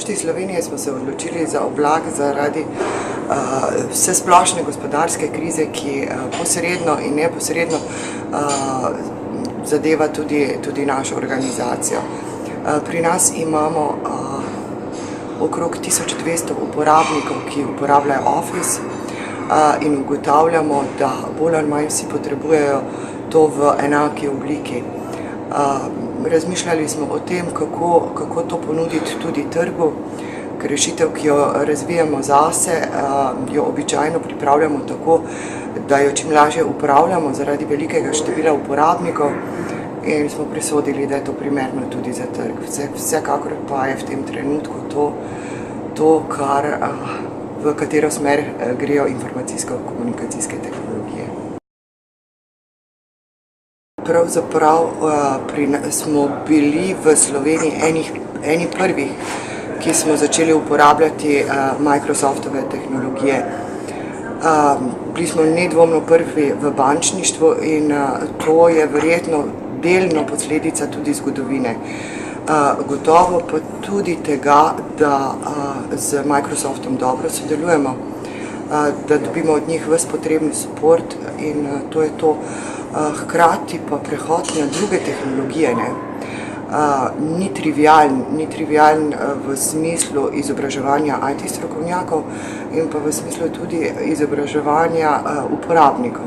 Pošti Slovenije smo se odločili za oblak zaradi vsesplošne gospodarske krize, ki posredno in neposredno zadeva tudi našo organizacijo. Pri nas imamo okrog 1200 uporabnikov, ki uporabljajo Office in ugotavljamo, da bolj ali manj vsi potrebujejo to v enaki obliki. Razmišljali smo o tem, kako to ponuditi tudi trgu, ker rešitev, ki jo razvijamo zase, jo običajno pripravljamo tako, da jo čim lažje upravljamo zaradi velikega števila uporabnikov in smo presodili, da je to primerno tudi za trg. Vsekakor pa je v tem trenutku to v katero smer grejo informacijsko-komunikacijske tehnologije. Pravzaprav smo bili v Sloveniji eni prvih, ki smo začeli uporabljati Microsoftove tehnologije. Bili smo nedvomno prvi v bančništvu in to je verjetno delno posledica tudi zgodovine. Gotovo pa tudi tega, da z Microsoftom dobro sodelujemo, da dobimo od njih ves potrebni support in to je to. Hkrati pa prehod na druge tehnologije ni trivialen v smislu izobraževanja IT strokovnjakov in pa v smislu tudi izobraževanja uporabnikov.